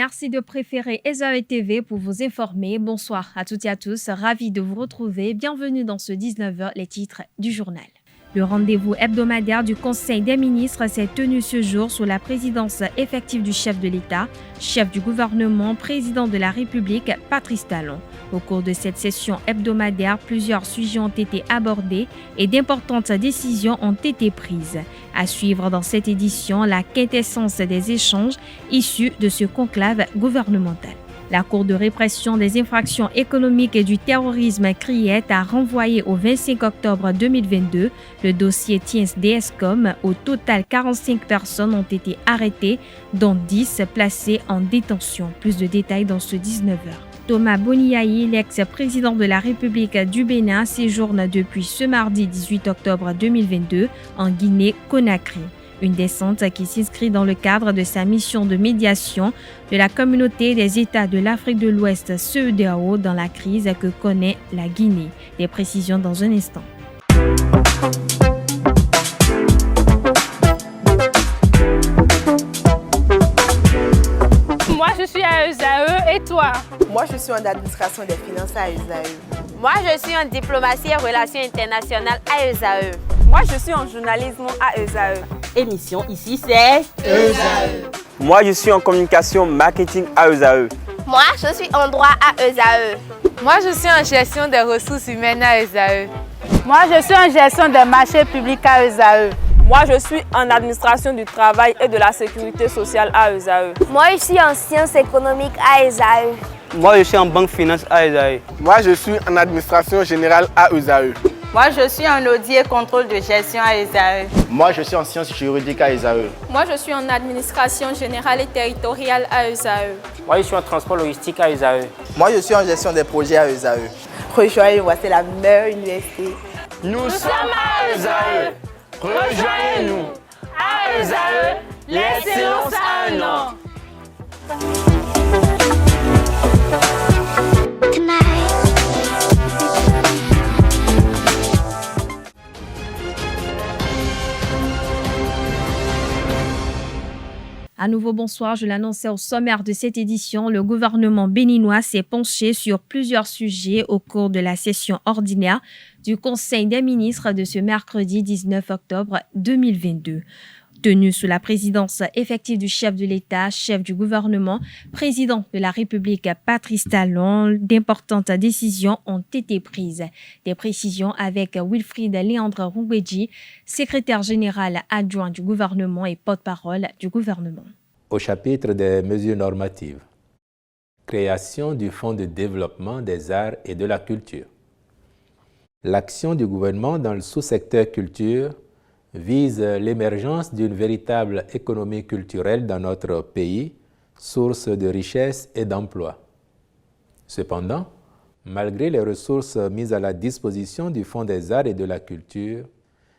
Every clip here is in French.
Merci de préférer Esae TV pour vous informer. Bonsoir à toutes et à tous, ravi de vous retrouver. Bienvenue dans ce 19h, les titres du journal. Le rendez-vous hebdomadaire du Conseil des ministres s'est tenu ce jour sous la présidence effective du chef de l'État, chef du gouvernement, président de la République, Patrice Talon. Au cours de cette session hebdomadaire, plusieurs sujets ont été abordés et d'importantes décisions ont été prises. À suivre dans cette édition, la quintessence des échanges issus de ce conclave gouvernemental. La Cour de répression des infractions économiques et du terrorisme CRIET a renvoyé au 25 octobre 2022 le dossier Tiens-DSCOM. Au total, 45 personnes ont été arrêtées, dont 10 placées en détention. Plus de détails dans ce 19h. Thomas Boniaï, l'ex-président de la République du Bénin, séjourne depuis ce mardi 18 octobre 2022 en Guinée-Conakry. Une descente qui s'inscrit dans le cadre de sa mission de médiation de la communauté des États de l'Afrique de l'Ouest CEDEAO dans la crise que connaît la Guinée. Des précisions dans un instant. Moi, je suis à ESAE et toi? Moi, je suis en administration des finances à ESAE. Moi, je suis en diplomatie et relations internationales à ESAE. Moi, je suis en journalisme à ESAE. Émission ici, c'est ESAE. Moi, je suis en communication marketing à ESAE. Moi, je suis en droit à ESAE. Moi, je suis en gestion des ressources humaines à ESAE. Moi, je suis en gestion des marchés publics à ESAE. Moi, je suis en administration du travail et de la sécurité sociale à ESAE. Moi, je suis en sciences économiques à ESAE. Moi, je suis en banque finance à ESAE. Moi, je suis en administration générale à ESAE. Moi, je suis en audit et contrôle de gestion à ESAE. Moi, je suis en sciences juridiques à ESAE. Moi, je suis en administration générale et territoriale à ESAE. Moi, je suis en transport logistique à ESAE. Moi, je suis en gestion des projets à ESAE. Rejoignez-moi, c'est la meilleure université. Nous sommes à ESAE. Rejoignez-nous. À ESAE, l'excellence a un an. À nouveau, bonsoir. Je l'annonçais au sommaire de cette édition. Le gouvernement béninois s'est penché sur plusieurs sujets au cours de la session ordinaire du Conseil des ministres de ce mercredi 19 octobre 2022. Tenu sous la présidence effective du chef de l'État, chef du gouvernement, président de la République Patrice Talon, d'importantes décisions ont été prises. Des précisions avec Wilfried Léandre Roubedji, secrétaire général adjoint du gouvernement et porte-parole du gouvernement. Au chapitre des mesures normatives, création du Fonds de développement des arts et de la culture. L'action du gouvernement dans le sous-secteur culture vise l'émergence d'une véritable économie culturelle dans notre pays, source de richesse et d'emploi. Cependant, malgré les ressources mises à la disposition du Fonds des arts et de la culture,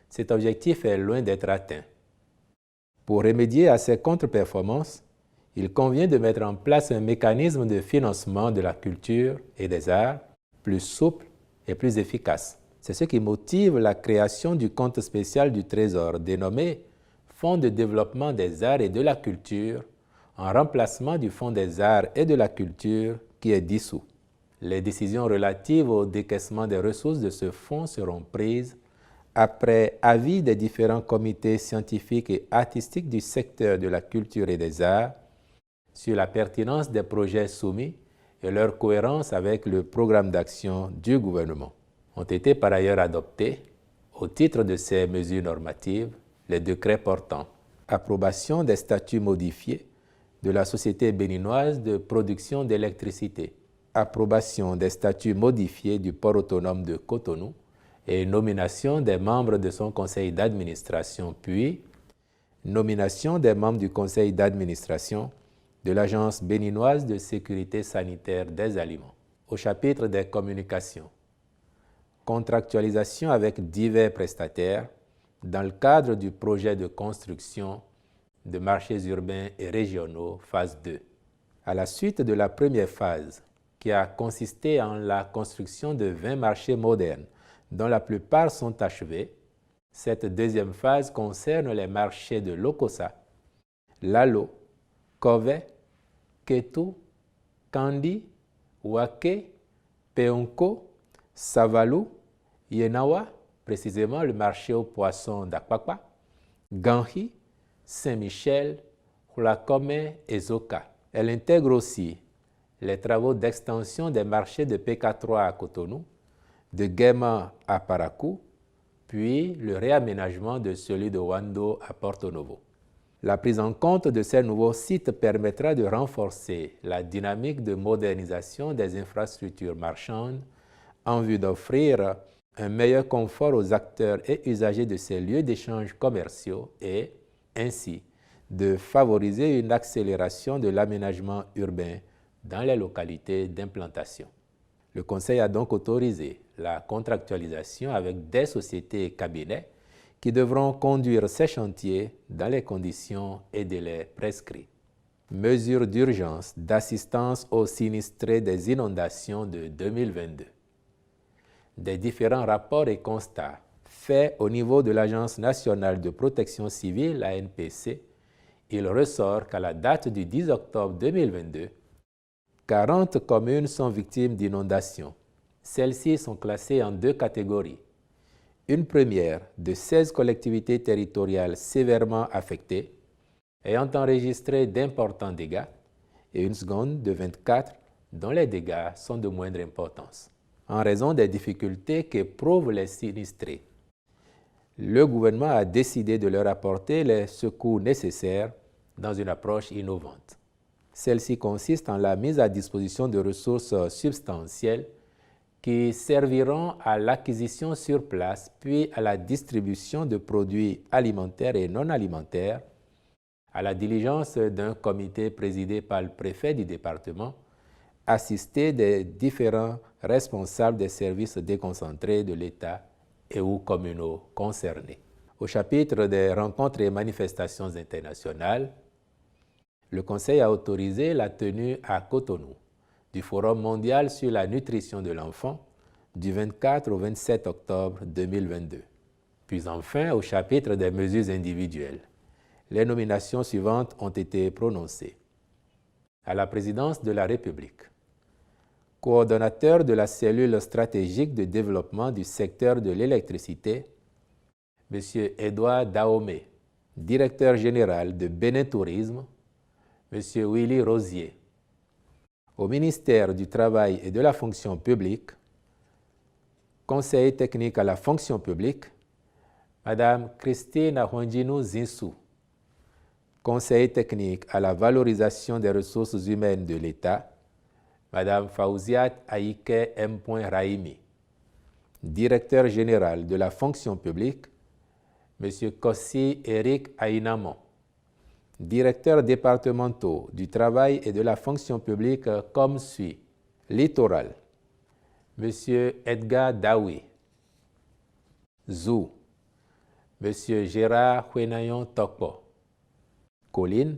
cet objectif est loin d'être atteint. Pour remédier à ces contre-performances, il convient de mettre en place un mécanisme de financement de la culture et des arts plus souple et plus efficace. C'est ce qui motive la création du compte spécial du Trésor dénommé Fonds de développement des arts et de la culture en remplacement du Fonds des arts et de la culture qui est dissous. Les décisions relatives au décaissement des ressources de ce fonds seront prises après avis des différents comités scientifiques et artistiques du secteur de la culture et des arts sur la pertinence des projets soumis et leur cohérence avec le programme d'action du gouvernement. Ont été par ailleurs adoptés, au titre de ces mesures normatives, les décrets portant approbation des statuts modifiés de la Société béninoise de production d'électricité, approbation des statuts modifiés du port autonome de Cotonou et nomination des membres de son conseil d'administration, puis nomination des membres du conseil d'administration de l'Agence béninoise de sécurité sanitaire des aliments. Au chapitre des communications, contractualisation avec divers prestataires dans le cadre du projet de construction de marchés urbains et régionaux, phase 2. À la suite de la première phase, qui a consisté en la construction de 20 marchés modernes, dont la plupart sont achevés, cette deuxième phase concerne les marchés de Lokossa, Lalo, Kové, Ketu, Kandi, Wake, Peonko, Savalu, Yenawa, précisément le marché aux poissons d'Akpakpa, Ganhi, Saint-Michel, Hulakome et Zoka. Elle intègre aussi les travaux d'extension des marchés de PK3 à Cotonou, de Guéma à Parakou, puis le réaménagement de celui de Wando à Porto Novo. La prise en compte de ces nouveaux sites permettra de renforcer la dynamique de modernisation des infrastructures marchandes en vue d'offrir un meilleur confort aux acteurs et usagers de ces lieux d'échange commerciaux et, ainsi, de favoriser une accélération de l'aménagement urbain dans les localités d'implantation. Le Conseil a donc autorisé la contractualisation avec des sociétés et cabinets qui devront conduire ces chantiers dans les conditions et délais prescrits. Mesures d'urgence d'assistance aux sinistrés des inondations de 2022. Des différents rapports et constats faits au niveau de l'Agence nationale de protection civile, ANPC, il ressort qu'à la date du 10 octobre 2022, 40 communes sont victimes d'inondations. Celles-ci sont classées en deux catégories. Une première de 16 collectivités territoriales sévèrement affectées, ayant enregistré d'importants dégâts, et une seconde de 24 dont les dégâts sont de moindre importance. En raison des difficultés qu'éprouvent les sinistrés, le gouvernement a décidé de leur apporter les secours nécessaires dans une approche innovante. Celle-ci consiste en la mise à disposition de ressources substantielles qui serviront à l'acquisition sur place, puis à la distribution de produits alimentaires et non alimentaires, à la diligence d'un comité présidé par le préfet du département, assisté des différents responsables des services déconcentrés de l'État et ou communaux concernés. Au chapitre des rencontres et manifestations internationales, le Conseil a autorisé la tenue à Cotonou du Forum mondial sur la nutrition de l'enfant du 24 au 27 octobre 2022. Puis enfin, au chapitre des mesures individuelles, les nominations suivantes ont été prononcées. À la présidence de la République, coordonnateur de la cellule stratégique de développement du secteur de l'électricité, M. Edouard Dahomey, directeur général de Bénin Tourisme, M. Willy Rosier. Au ministère du Travail et de la Fonction publique, conseiller technique à la fonction publique, Mme Christine Ahondjinou Zinsou. Conseiller technique à la valorisation des ressources humaines de l'État, Mme Fauziat Aïke M. Raimi. Directeur général de la fonction publique, M. Kossi Eric Aïnamon. Directeurs départementaux du travail et de la fonction publique comme suit. Littoral, M. Edgar Dawi. Zou, M. Gérard Huenayon Tokpo. Colline,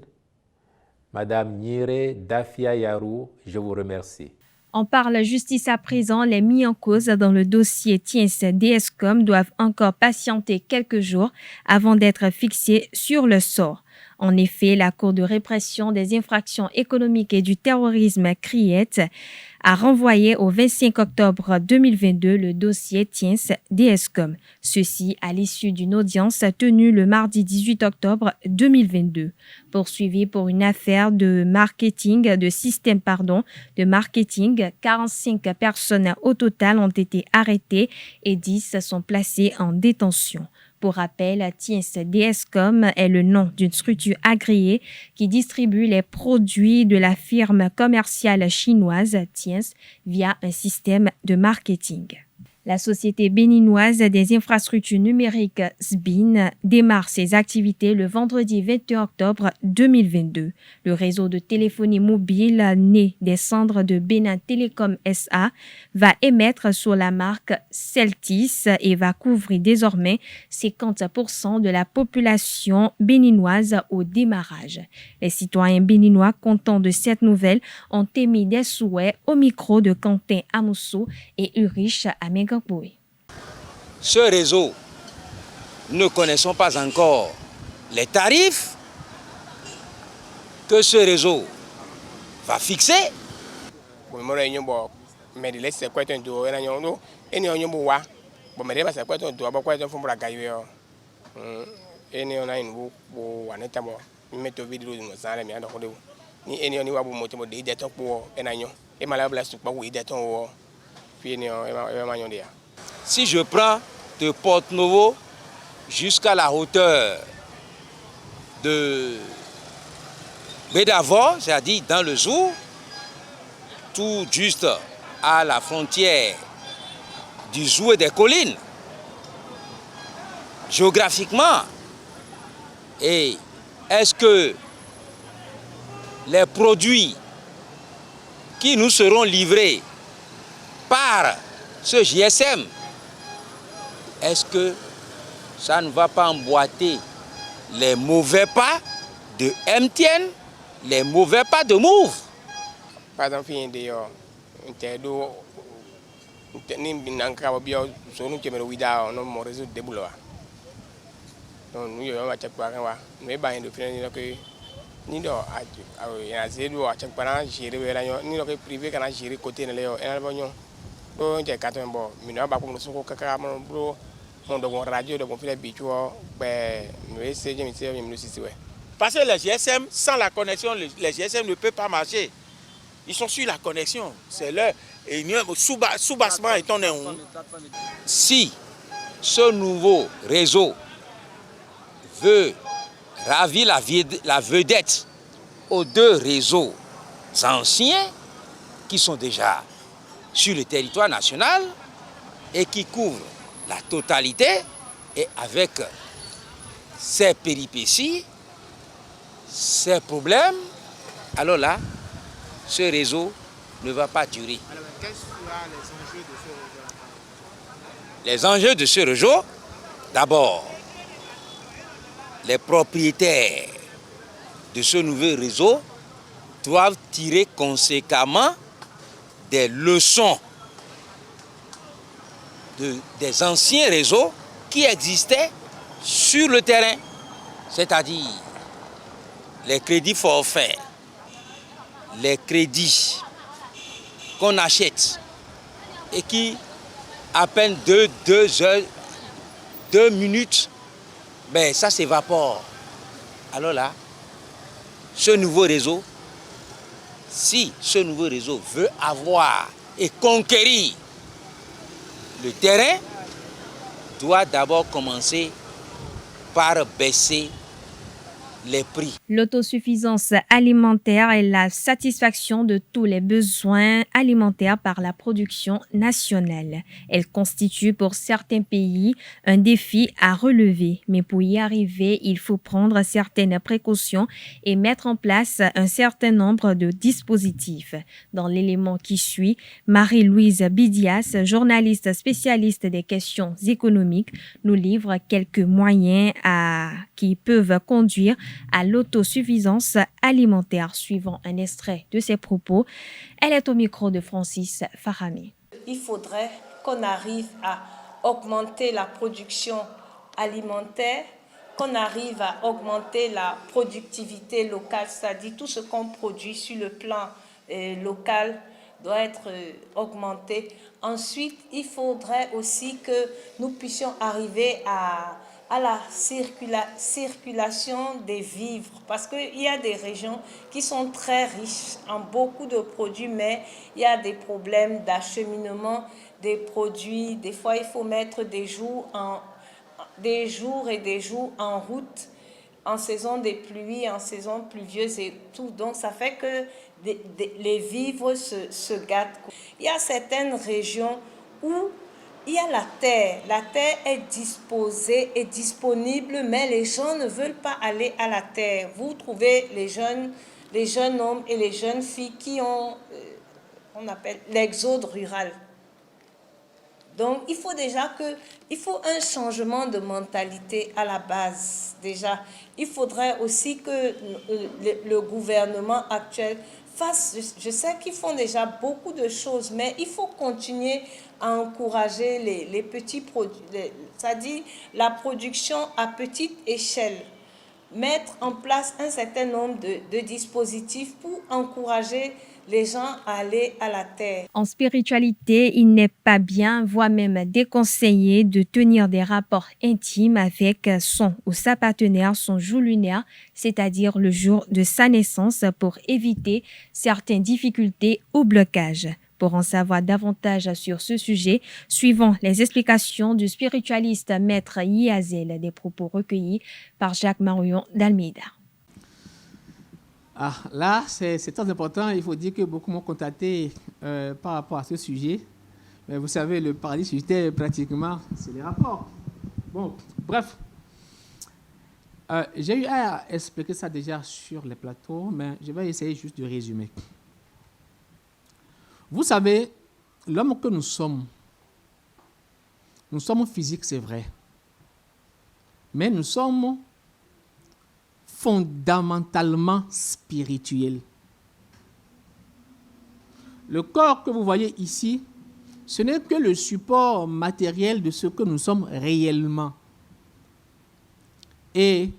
Madame Nyire Dafia Yarou, je vous remercie. On parle justice à présent. Les mis en cause dans le dossier TIENS-DSCOM doivent encore patienter quelques jours avant d'être fixés sur le sort. En effet, la Cour de répression des infractions économiques et du terrorisme CRIET a renvoyé au 25 octobre 2022 le dossier TIENS-DSCOM. Ceci à l'issue d'une audience tenue le mardi 18 octobre 2022. Poursuivi pour une affaire de système de marketing, 45 personnes au total ont été arrêtées et 10 sont placées en détention. Pour rappel, TIENS-DSCOM est le nom d'une structure agréée qui distribue les produits de la firme commerciale chinoise TIENS via un système de marketing. La Société béninoise des infrastructures numériques SBIN démarre ses activités le vendredi 21 octobre 2022. Le réseau de téléphonie mobile né des cendres de Bénin Télécom SA va émettre sur la marque Celtis et va couvrir désormais 50% de la population béninoise au démarrage. Les citoyens béninois contents de cette nouvelle ont émis des souhaits au micro de Quentin Amousso et Ulrich Amégan. Ce réseau, nous ne connaissons pas encore les tarifs que ce réseau va fixer. Si je prends de Porto-Novo jusqu'à la hauteur de Bedavor, c'est-à-dire dans le jour, tout juste à la frontière du Zou et des collines, géographiquement, et est-ce que les produits qui nous seront livrés par ce GSM, est-ce que ça ne va pas emboîter les mauvais pas de MTN, les mauvais pas de Move? Par exemple, il y a des réseau de boulot. Donc, nous avons un check par an. Nous avons un filet ni do a zedo a check par an, gérer ni le privé qui a géré côté de l'éo. Et nous avons un carton bon. Nous avons un peu de caca, mon radio, de mon filet bichou, nous essayons de nous situer. Parce que les GSM, sans la connexion, les GSM ne peuvent pas marcher. Ils sont sur la connexion. C'est leur sous-bassement étant né. Si ce nouveau réseau veut ravir la vedette aux deux réseaux anciens qui sont déjà sur le territoire national et qui couvrent la totalité et avec ses péripéties, ses problèmes, alors là, ce réseau ne va pas durer. Alors, quels seront les enjeux de ce réseau? Les enjeux de ce réseau, d'abord, les propriétaires de ce nouveau réseau doivent tirer conséquemment des leçons des anciens réseaux qui existaient sur le terrain, c'est-à-dire les crédits forfaits, les crédits qu'on achète et qui, à peine 2 minutes, ben ça s'évapore. Alors là, ce nouveau réseau, si ce nouveau réseau veut avoir et conquérir le terrain, doit d'abord commencer par baisser les prix. L'autosuffisance alimentaire est la satisfaction de tous les besoins alimentaires par la production nationale. Elle constitue pour certains pays un défi à relever, mais pour y arriver, il faut prendre certaines précautions et mettre en place un certain nombre de dispositifs. Dans l'élément qui suit, Marie-Louise Bidias, journaliste spécialiste des questions économiques, nous livre quelques moyens qui peuvent conduire à l'autosuffisance alimentaire. Suivant un extrait de ses propos, elle est au micro de Francis Farami. Il faudrait qu'on arrive à augmenter la production alimentaire, qu'on arrive à augmenter la productivité locale, c'est-à-dire tout ce qu'on produit sur le plan local doit être augmenté. Ensuite, il faudrait aussi que nous puissions arriver à la circulation des vivres, parce qu'il y a des régions qui sont très riches en beaucoup de produits, mais il y a des problèmes d'acheminement des produits. Des fois, il faut mettre des jours et des jours en route en saison des pluies, en saison pluvieuse et tout. Donc, ça fait que les vivres se gâtent. Il y a certaines régions où il y a la terre est disposée et disponible, mais les gens ne veulent pas aller à la terre. Vous trouvez les jeunes hommes et les jeunes filles qui ont, on appelle l'exode rural. Donc, il faut un changement de mentalité à la base, déjà. Il faudrait aussi que le gouvernement actuel fasse, je sais qu'ils font déjà beaucoup de choses, mais il faut continuer à encourager les petits produits, c'est-à-dire la production à petite échelle. mettre en place un certain nombre de dispositifs pour encourager les gens à aller à la terre. En spiritualité, il n'est pas bien, voire même déconseillé de tenir des rapports intimes avec son ou sa partenaire son jour lunaire, c'est-à-dire le jour de sa naissance, pour éviter certaines difficultés ou blocages. Pour en savoir davantage sur ce sujet, suivons les explications du spiritualiste maître Yazel, des propos recueillis par Jacques Marion d'Almeida. Là, c'est très important. Il faut dire que beaucoup m'ont contacté par rapport à ce sujet. Mais vous savez, le paradis c'était pratiquement, c'est les rapports. Bon, bref. J'ai eu à expliquer ça déjà sur les plateaux, mais je vais essayer juste de résumer. Vous savez, l'homme que nous sommes physiques, c'est vrai. Mais nous sommes fondamentalement spirituels. Le corps que vous voyez ici, ce n'est que le support matériel de ce que nous sommes réellement. Et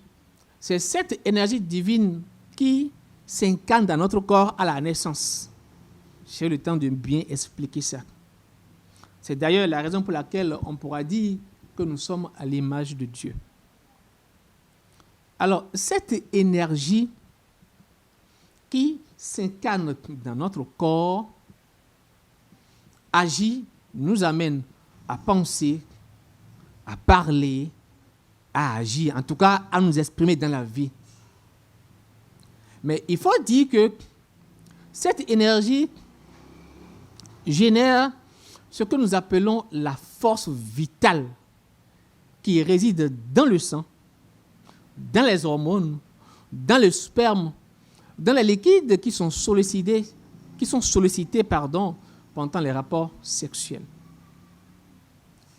c'est cette énergie divine qui s'incarne dans notre corps à la naissance. J'ai le temps de bien expliquer ça. C'est d'ailleurs la raison pour laquelle on pourra dire que nous sommes à l'image de Dieu. Alors, cette énergie qui s'incarne dans notre corps agit, nous amène à penser, à parler, à agir, en tout cas à nous exprimer dans la vie. Mais il faut dire que cette énergie génère ce que nous appelons la force vitale qui réside dans le sang, dans les hormones, dans le sperme, dans les liquides qui sont sollicités pendant les rapports sexuels.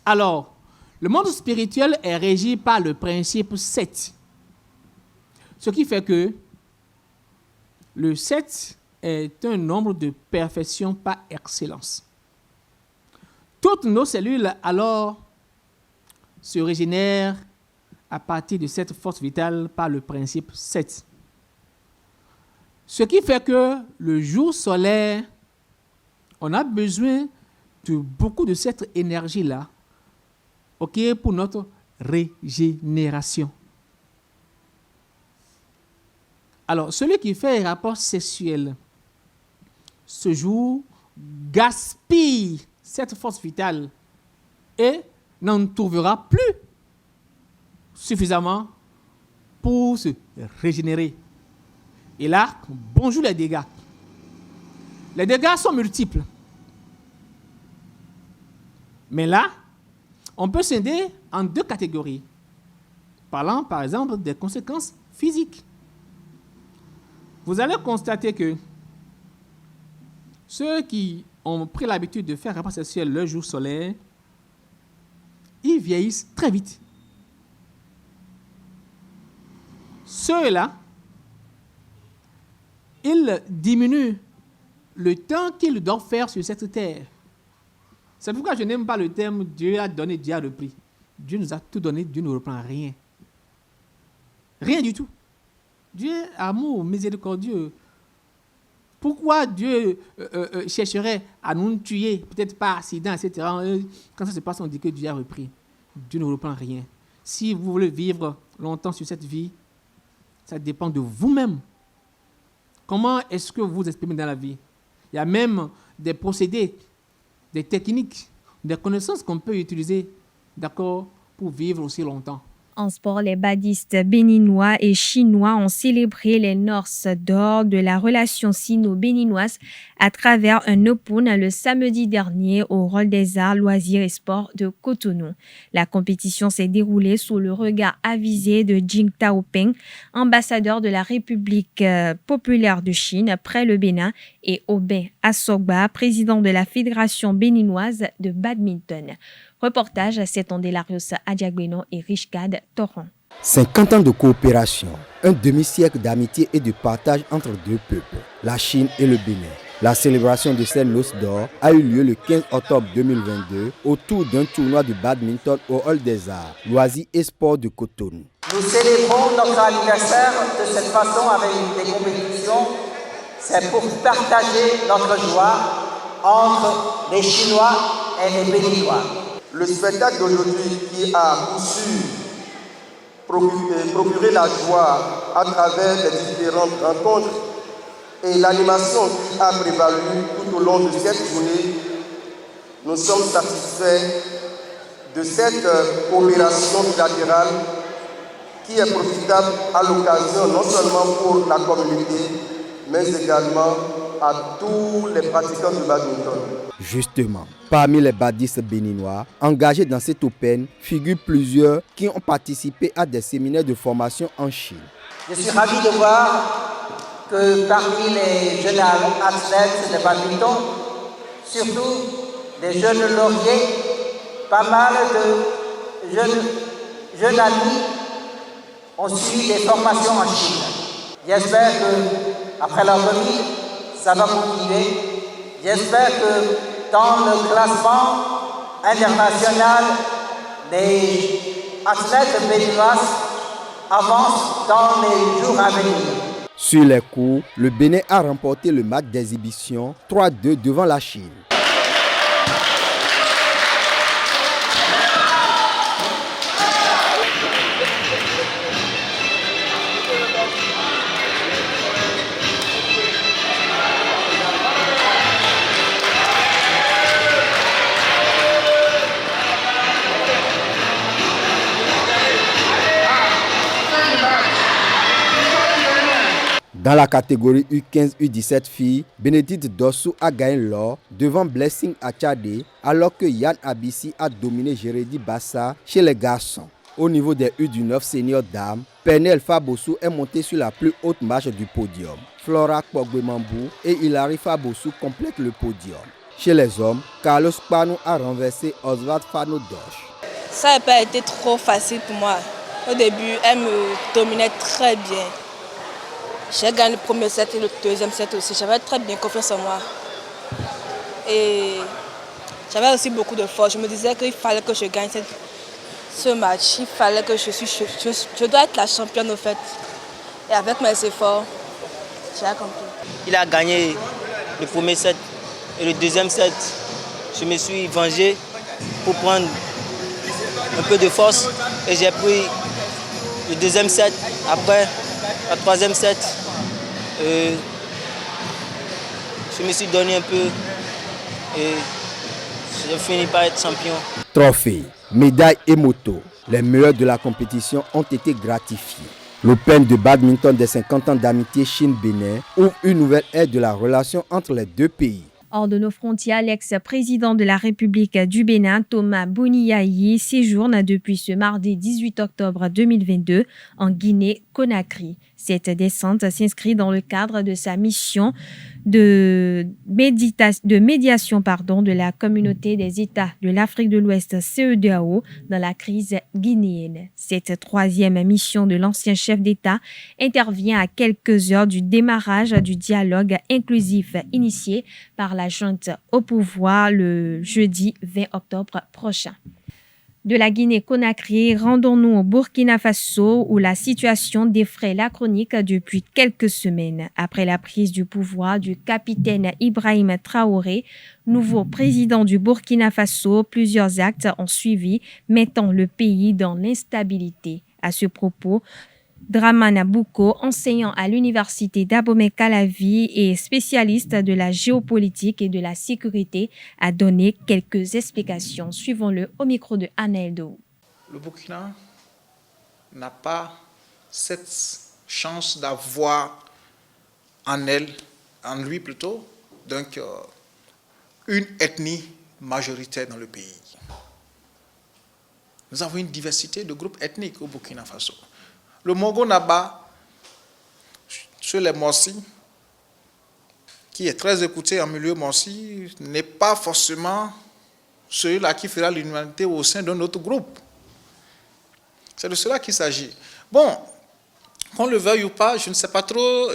Alors, le monde spirituel est régi par le principe 7. Ce qui fait que le 7 est un nombre de perfection par excellence. Toutes nos cellules, alors, se régénèrent à partir de cette force vitale par le principe 7. Ce qui fait que le jour solaire, on a besoin de beaucoup de cette énergie-là, pour notre régénération. Alors, celui qui fait un rapport sexuel ce jour gaspille cette force vitale et n'en trouvera plus suffisamment pour se régénérer. Et là, bonjour les dégâts. Les dégâts sont multiples. Mais là, on peut scinder en deux catégories, parlant par exemple des conséquences physiques. Vous allez constater que ceux qui ont pris l'habitude de faire un rapport sexuel le jour solaire, ils vieillissent très vite. Ceux-là, ils diminuent le temps qu'ils doivent faire sur cette terre. C'est pourquoi je n'aime pas le terme « Dieu a donné, Dieu a repris ». Dieu nous a tout donné, Dieu ne reprend rien. Rien du tout. Dieu est amour, miséricordieux. Pourquoi Dieu chercherait à nous tuer, peut-être par accident, etc. Quand ça se passe, on dit que Dieu a repris. Dieu ne reprend rien. Si vous voulez vivre longtemps sur cette vie, ça dépend de vous-même. Comment est-ce que vous vous exprimez dans la vie? Il y a même des procédés, des techniques, des connaissances qu'on peut utiliser, d'accord, pour vivre aussi longtemps. En sport, les badistes béninois et chinois ont célébré les noces d'or de la relation sino-béninoise à travers un open le samedi dernier au Hall des Arts, Loisirs et Sports de Cotonou. La compétition s'est déroulée sous le regard avisé de Jing Taopeng, ambassadeur de la République populaire de Chine près le Bénin, et Aubin Assogba, président de la Fédération béninoise de badminton. Reportage, c'est Delarius Adiagbeno et Richcad Toron. 50 ans de coopération, un demi-siècle d'amitié et de partage entre deux peuples, la Chine et le Bénin. La célébration de ces noces d'or a eu lieu le 15 octobre 2022 autour d'un tournoi de badminton au Hall des Arts, Loisirs et Sports de Cotonou. Nous célébrons notre anniversaire de cette façon avec des compétitions. C'est pour partager notre joie entre les Chinois et les Béninois. Le spectacle d'aujourd'hui qui a su procurer la joie à travers les différentes rencontres et l'animation qui a prévalu tout au long de cette journée, nous sommes satisfaits de cette coopération bilatérale qui est profitable à l'occasion non seulement pour la communauté, mais également à tous les pratiquants du badminton. Justement, parmi les badistes béninois engagés dans cette Open figurent plusieurs qui ont participé à des séminaires de formation en Chine. Je suis ravi de voir que parmi les jeunes athlètes de badminton, surtout des jeunes lauriers, pas mal de jeunes amis ont suivi des formations en Chine. J'espère qu'après leur remise, ça va continuer. J'espère que dans le classement international des athlètes béninois avancent dans les jours à venir. Sur les cours, le Bénin a remporté le match d'exhibition 3-2 devant la Chine. Dans la catégorie U15-U17 filles, Bénédicte Dossou a gagné l'or devant Blessing Achade, alors que Yann Abissi a dominé Jérédy Bassa chez les garçons. Au niveau des U19 seniors dames, Pernelle Fabossou est montée sur la plus haute marche du podium. Flora Kpogbe-Mambou et Hilary Fabossou complètent le podium. Chez les hommes, Carlos Pano a renversé Oswald Fano-Doche. Ça n'a pas été trop facile pour moi. Au début, elle me dominait très bien. J'ai gagné le premier set et le deuxième set aussi. J'avais très bien confiance en moi. Et j'avais aussi beaucoup de force. Je me disais qu'il fallait que je gagne ce match. Il fallait que je dois être la championne au fait. Et avec mes efforts, j'ai accompli. Il a gagné le premier set et le deuxième set. Je me suis vengé pour prendre un peu de force et j'ai pris le deuxième set. Après, le troisième set, je me suis donné un peu et j'ai fini par être champion. Trophées, médailles et motos, les meilleurs de la compétition ont été gratifiés. L'Open de badminton des 50 ans d'amitié Chine-Bénin ouvre une nouvelle ère de la relation entre les deux pays. Hors de nos frontières, l'ex-président de la République du Bénin, Thomas Boniayi, séjourne depuis ce mardi 18 octobre 2022 en Guinée-Conakry. Cette descente s'inscrit dans le cadre de sa mission de médiation de la communauté des États de l'Afrique de l'Ouest CEDEAO dans la crise guinéenne. Cette troisième mission de l'ancien chef d'État intervient à quelques heures du démarrage du dialogue inclusif initié par la junte au pouvoir le jeudi 20 octobre prochain. De la Guinée-Conakry, rendons-nous au Burkina Faso où la situation défraie la chronique depuis quelques semaines. Après la prise du pouvoir du capitaine Ibrahim Traoré, nouveau président du Burkina Faso, plusieurs actes ont suivi, mettant le pays dans l'instabilité. À ce propos, Dramane Bouko, enseignant à l'université d'Abomey-Calavi et spécialiste de la géopolitique et de la sécurité, a donné quelques explications. Suivons-le au micro de Anaël Dou. Le Burkina n'a pas cette chance d'avoir en lui plutôt, donc une ethnie majoritaire dans le pays. Nous avons une diversité de groupes ethniques au Burkina Faso. Le Mongo Naba, sur les Morsi, qui est très écouté en milieu Morsi, n'est pas forcément celui-là qui fera l'unanimité au sein d'un autre groupe. C'est de cela qu'il s'agit. Bon, qu'on le veuille ou pas, je ne sais pas trop.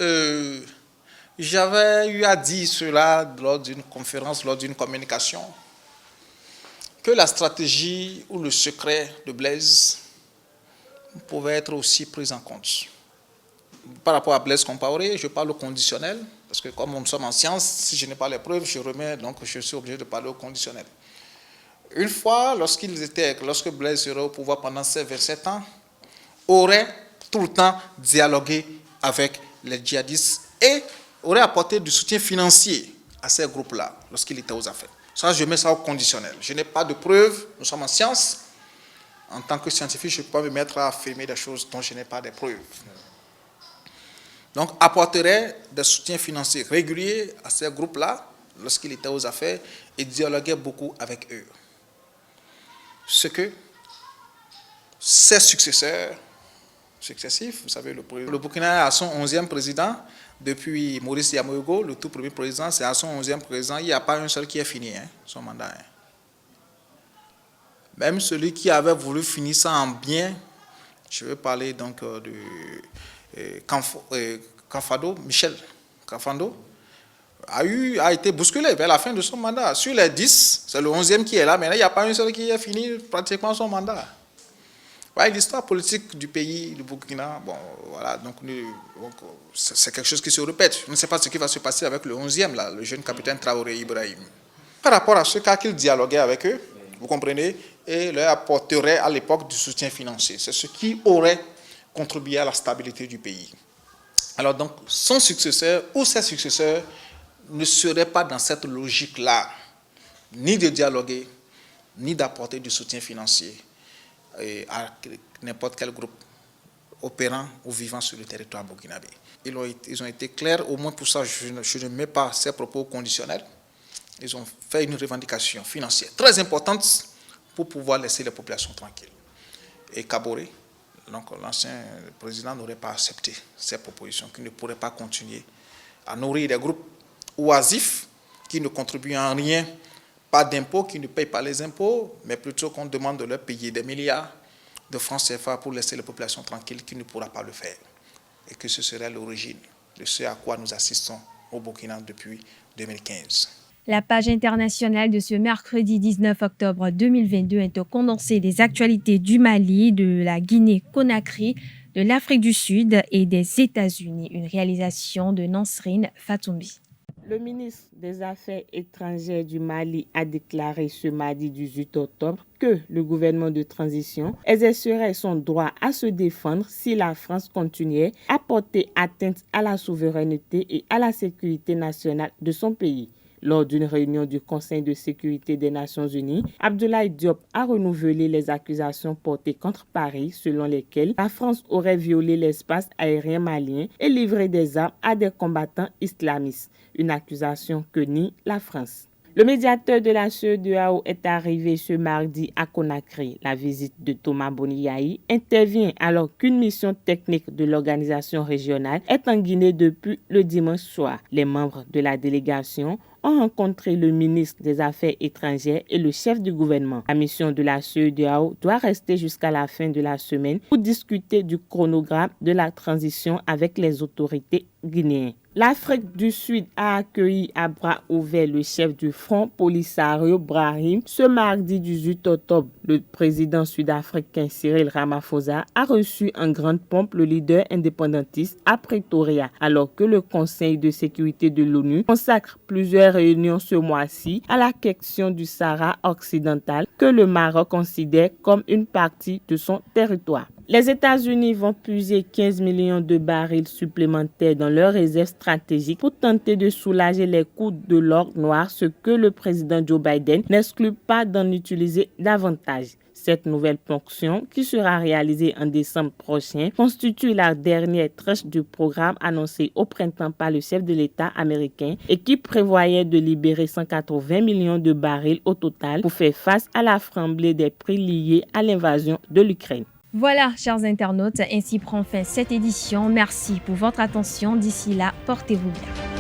J'avais eu à dire cela lors d'une conférence, lors d'une communication, que la stratégie ou le secret de Blaise pouvaient être aussi prises en compte. Par rapport à Blaise Compaoré, je parle au conditionnel, parce que comme nous sommes en sciences, si je n'ai pas les preuves, je suis obligé de parler au conditionnel. Une fois, lorsque Blaise serait au pouvoir pendant ces 27 ans, aurait tout le temps dialogué avec les djihadistes et aurait apporté du soutien financier à ces groupes-là lorsqu'il était aux affaires. Ça, je mets ça au conditionnel. Je n'ai pas de preuves, nous sommes en sciences. En tant que scientifique, je ne peux pas me mettre à affirmer des choses dont je n'ai pas de preuves. Donc, apporterait des soutiens financiers réguliers à ces groupes-là lorsqu'il était aux affaires et dialoguait beaucoup avec eux. Ce que ses successeurs successifs, vous savez, le Burkina a son 11e président, depuis Maurice Yamogo, le tout premier président, c'est à son 11e président, il n'y a pas un seul qui a fini son mandat. Même celui qui avait voulu finir ça en bien, je veux parler donc de Michel Kafando, a été bousculé vers la fin de son mandat. Sur les 10, c'est le 11e qui est là, mais il n'y a pas un seul qui a fini pratiquement son mandat. L'histoire politique du pays, du Burkina, bon, voilà, donc c'est quelque chose qui se répète. Je ne sais pas ce qui va se passer avec le 11e, là, le jeune capitaine Traoré Ibrahim. Par rapport à ce cas qu'il dialoguait avec eux, vous comprenez, et leur apporterait à l'époque du soutien financier. C'est ce qui aurait contribué à la stabilité du pays. Alors donc, son successeur ou ses successeurs ne seraient pas dans cette logique-là, ni de dialoguer, ni d'apporter du soutien financier à n'importe quel groupe opérant ou vivant sur le territoire burkinabé. Ils ont été clairs, au moins pour ça, je ne mets pas ces propos conditionnels. Ils ont fait une revendication financière très importante pour pouvoir laisser les populations tranquilles. Et Kaboré, donc l'ancien président, n'aurait pas accepté ces propositions, qui ne pourraient pas continuer à nourrir des groupes oisifs qui ne contribuent en rien, pas d'impôts, qui ne payent pas les impôts, mais plutôt qu'on demande de leur payer des milliards de francs CFA pour laisser les populations tranquilles, qui ne pourra pas le faire. Et que ce serait l'origine de ce à quoi nous assistons au Burkina depuis 2015. La page internationale de ce mercredi 19 octobre 2022 est au condensé des actualités du Mali, de la Guinée-Conakry, de l'Afrique du Sud et des États-Unis. Une réalisation de Nansrine Fatoumbi. Le ministre des Affaires étrangères du Mali a déclaré ce mardi 18 octobre que le gouvernement de transition exercerait son droit à se défendre si la France continuait à porter atteinte à la souveraineté et à la sécurité nationale de son pays. Lors d'une réunion du Conseil de sécurité des Nations Unies, Abdoulaye Diop a renouvelé les accusations portées contre Paris selon lesquelles la France aurait violé l'espace aérien malien et livré des armes à des combattants islamistes, une accusation que nie la France. Le médiateur de la CEDEAO est arrivé ce mardi à Conakry. La visite de Thomas Boniyahi intervient alors qu'une mission technique de l'organisation régionale est en Guinée depuis le dimanche soir. Les membres de la délégation ont rencontré le ministre des Affaires étrangères et le chef du gouvernement. La mission de la CEDEAO doit rester jusqu'à la fin de la semaine pour discuter du chronogramme de la transition avec les autorités guinéennes. L'Afrique du Sud a accueilli à bras ouverts le chef du Front Polisario Brahim. Ce mardi 18 octobre, le président sud-africain Cyril Ramaphosa a reçu en grande pompe le leader indépendantiste à Pretoria, alors que le Conseil de sécurité de l'ONU consacre plusieurs réunions ce mois-ci à la question du Sahara occidental que le Maroc considère comme une partie de son territoire. Les États-Unis vont puiser 15 millions de barils supplémentaires dans leurs réserves stratégiques pour tenter de soulager les coûts de l'or noir, ce que le président Joe Biden n'exclut pas d'en utiliser davantage. Cette nouvelle ponction, qui sera réalisée en décembre prochain, constitue la dernière tranche du programme annoncé au printemps par le chef de l'État américain et qui prévoyait de libérer 180 millions de barils au total pour faire face à la flambée des prix liés à l'invasion de l'Ukraine. Voilà, chers internautes, ainsi prend fin cette édition. Merci pour votre attention. D'ici là, portez-vous bien.